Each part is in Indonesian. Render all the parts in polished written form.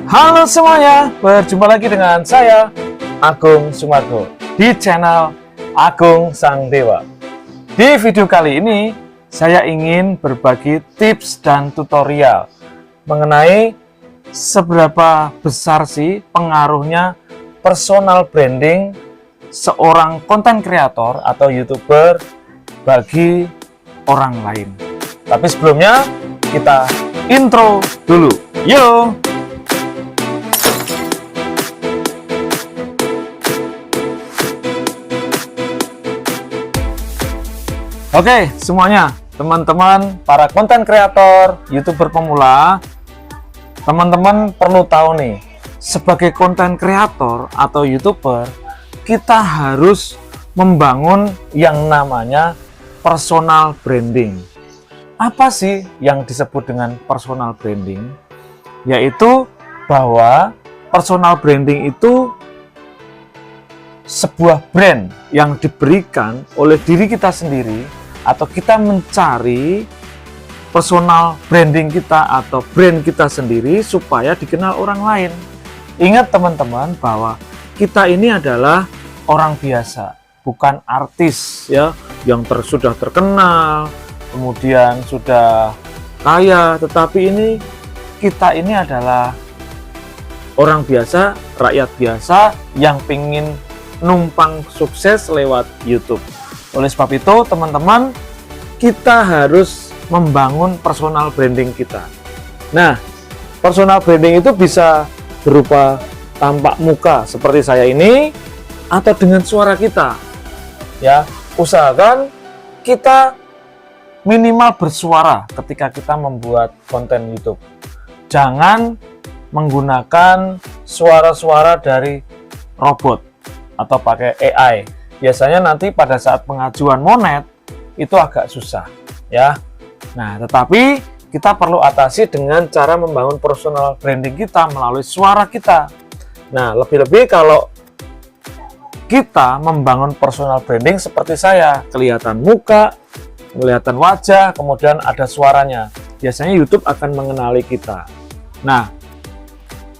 Halo semuanya, berjumpa lagi dengan saya Agung Sumargo di channel Agung Sang Dewa. Di video kali ini saya ingin berbagi tips dan tutorial mengenai seberapa besar sih pengaruhnya personal branding seorang konten kreator atau YouTuber bagi orang lain. Tapi sebelumnya kita intro dulu. Yo! Oke, semuanya, teman-teman para konten kreator, YouTuber pemula, teman-teman perlu tahu nih, sebagai konten kreator atau YouTuber, kita harus membangun yang namanya personal branding. Apa sih yang disebut dengan personal branding? Yaitu bahwa personal branding itu sebuah brand yang diberikan oleh diri kita sendiri, atau kita mencari personal branding kita atau brand kita sendiri supaya dikenal orang lain. Ingat teman-teman bahwa kita ini adalah orang biasa, bukan artis ya yang sudah terkenal, kemudian sudah kaya, tetapi kita ini adalah orang biasa, rakyat biasa yang pengen numpang sukses lewat YouTube. Oleh sebab itu, teman-teman, kita harus membangun personal branding kita. Nah, personal branding itu bisa berupa tampak muka seperti saya ini, atau dengan suara kita. Ya, usahakan kita minimal bersuara ketika kita membuat konten YouTube. Jangan menggunakan suara-suara dari robot atau pakai AI. Biasanya nanti pada saat pengajuan monet itu agak susah ya. Nah, tetapi kita perlu atasi dengan cara membangun personal branding kita melalui suara kita. Nah, lebih-lebih kalau kita membangun personal branding seperti saya, kelihatan muka, kelihatan wajah, kemudian ada suaranya. Biasanya YouTube akan mengenali kita. Nah,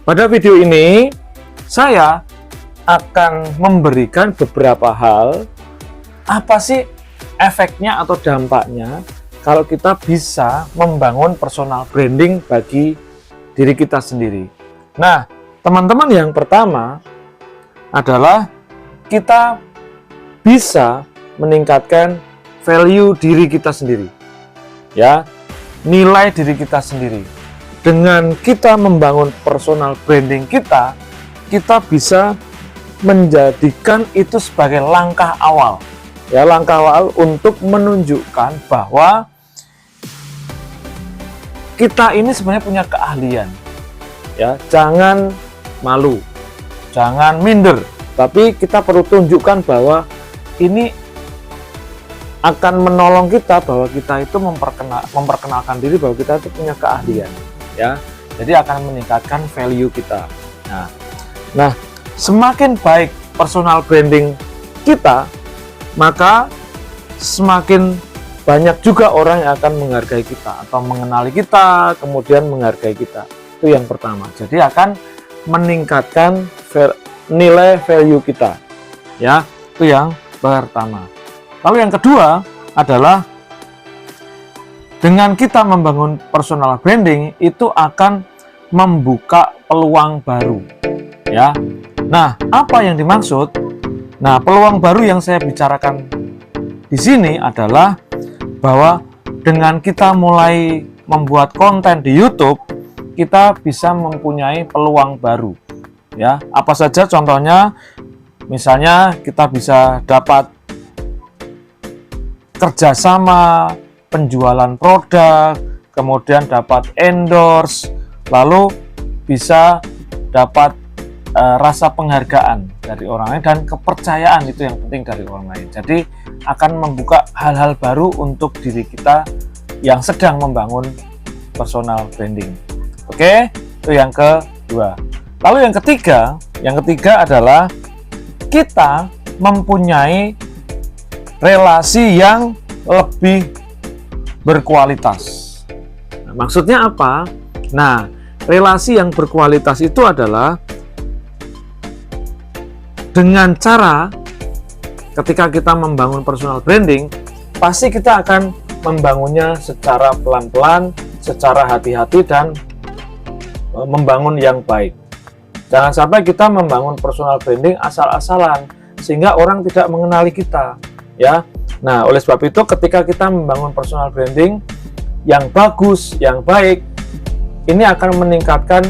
pada video ini saya akan memberikan beberapa hal, apa sih efeknya atau dampaknya kalau kita bisa membangun personal branding bagi diri kita sendiri. Nah, teman-teman, yang pertama adalah kita bisa meningkatkan value diri kita sendiri. Ya, nilai diri kita sendiri. Dengan kita membangun personal branding kita bisa menjadikan itu sebagai langkah awal, ya, langkah awal untuk menunjukkan bahwa kita ini sebenarnya punya keahlian, ya. Jangan malu, jangan minder, tapi kita perlu tunjukkan bahwa ini akan menolong kita, bahwa kita itu memperkenalkan diri bahwa kita itu punya keahlian, ya. Jadi akan meningkatkan value kita. Nah, semakin baik personal branding kita, maka semakin banyak juga orang yang akan menghargai kita atau mengenali kita, kemudian menghargai kita. Itu yang pertama. Jadi akan meningkatkan nilai value kita. Ya, itu yang pertama. Lalu yang kedua adalah dengan kita membangun personal branding itu akan membuka peluang baru. Ya. Nah, apa yang dimaksud? Nah, peluang baru yang saya bicarakan di sini adalah bahwa dengan kita mulai membuat konten di YouTube, kita bisa mempunyai peluang baru. Ya, apa saja contohnya? Misalnya kita bisa dapat kerjasama, penjualan produk, kemudian dapat endorse, lalu bisa dapat rasa penghargaan dari orang lain dan kepercayaan, itu yang penting dari orang lain. Jadi akan membuka hal-hal baru untuk diri kita yang sedang membangun personal branding. Oke, itu yang kedua. Lalu yang ketiga adalah kita mempunyai relasi yang lebih berkualitas. Nah, maksudnya apa? Nah, relasi yang berkualitas itu adalah dengan cara ketika kita membangun personal branding, pasti kita akan membangunnya secara pelan-pelan, secara hati-hati, dan membangun yang baik. Jangan sampai kita membangun personal branding asal-asalan sehingga orang tidak mengenali kita, ya. Nah, oleh sebab itu ketika kita membangun personal branding yang bagus, yang baik, ini akan meningkatkan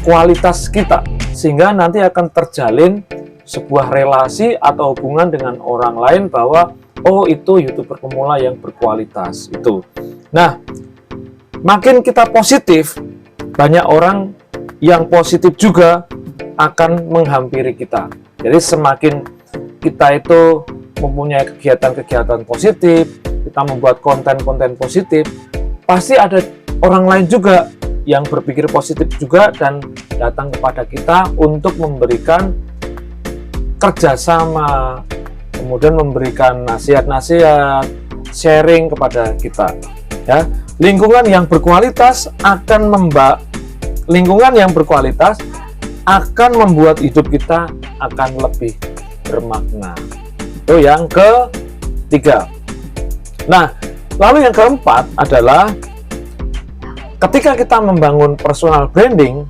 kualitas kita sehingga nanti akan terjalin sebuah relasi atau hubungan dengan orang lain bahwa oh, itu YouTuber pemula yang berkualitas itu. Nah, makin kita positif, banyak orang yang positif juga akan menghampiri kita. Jadi semakin kita itu mempunyai kegiatan-kegiatan positif, kita membuat konten-konten positif, pasti ada orang lain juga yang berpikir positif juga dan datang kepada kita untuk memberikan kerjasama, kemudian memberikan nasihat-nasihat, sharing kepada kita. Ya, lingkungan yang berkualitas akan membuat hidup kita akan lebih bermakna. Itu yang ketiga. Nah, lalu yang keempat adalah ketika kita membangun personal branding,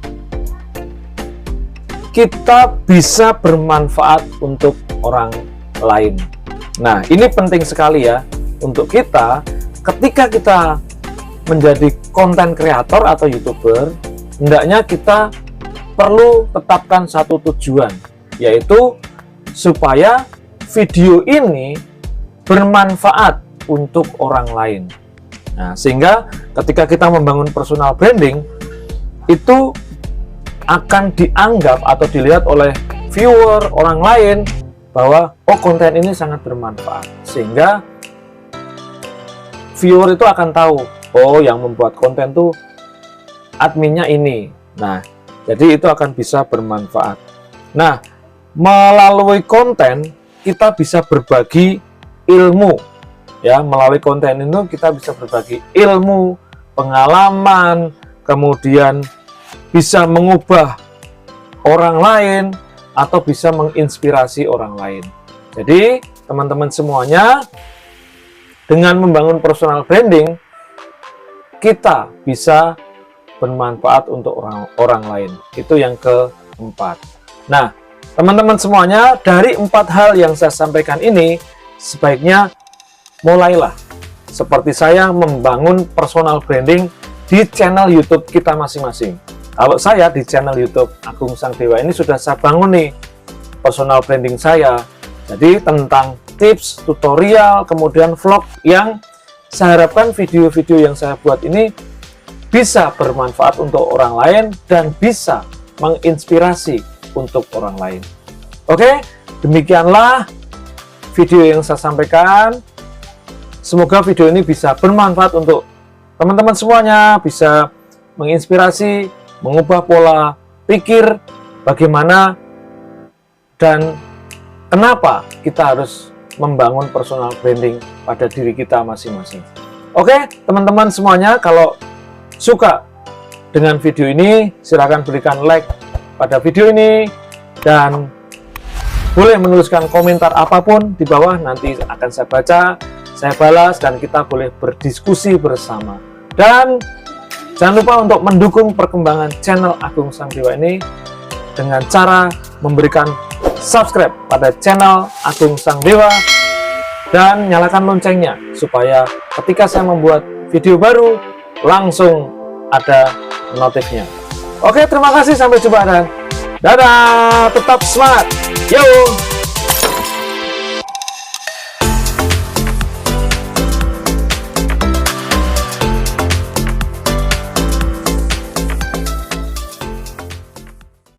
kita bisa bermanfaat untuk orang lain. Nah, ini penting sekali ya untuk kita ketika kita menjadi konten kreator atau YouTuber, hendaknya kita perlu tetapkan satu tujuan, yaitu supaya video ini bermanfaat untuk orang lain. Nah, sehingga ketika kita membangun personal branding itu akan dianggap atau dilihat oleh viewer, orang lain bahwa oh, konten ini sangat bermanfaat, sehingga viewer itu akan tahu oh, yang membuat konten tuh adminnya ini. Nah, jadi itu akan bisa bermanfaat. Nah, melalui konten kita bisa berbagi ilmu, ya. Melalui konten itu kita bisa berbagi ilmu, pengalaman, kemudian bisa mengubah orang lain atau bisa menginspirasi orang lain. Jadi teman-teman semuanya, dengan membangun personal branding kita bisa bermanfaat untuk orang lain. Itu yang keempat. Nah, teman-teman semuanya, dari 4 hal yang saya sampaikan ini sebaiknya mulailah seperti saya membangun personal branding di channel YouTube kita masing-masing. Kalau saya di channel YouTube Agung Sang Dewa ini sudah saya bangun nih personal branding saya. Jadi tentang tips, tutorial, kemudian vlog yang saya harapkan video-video yang saya buat ini bisa bermanfaat untuk orang lain dan bisa menginspirasi untuk orang lain. Oke, demikianlah video yang saya sampaikan. Semoga video ini bisa bermanfaat untuk teman-teman semuanya, bisa menginspirasi, mengubah pola pikir bagaimana dan kenapa kita harus membangun personal branding pada diri kita masing-masing. Oke, teman-teman semuanya, kalau suka dengan video ini, silakan berikan like pada video ini dan boleh menuliskan komentar apapun di bawah, nanti akan saya baca, saya balas, dan kita boleh berdiskusi bersama. Dan jangan lupa untuk mendukung perkembangan channel Agung Sang Dewa ini dengan cara memberikan subscribe pada channel Agung Sang Dewa dan nyalakan loncengnya supaya ketika saya membuat video baru langsung ada notifnya. Oke, terima kasih, sampai jumpa dan dadah, tetap semangat. Yo.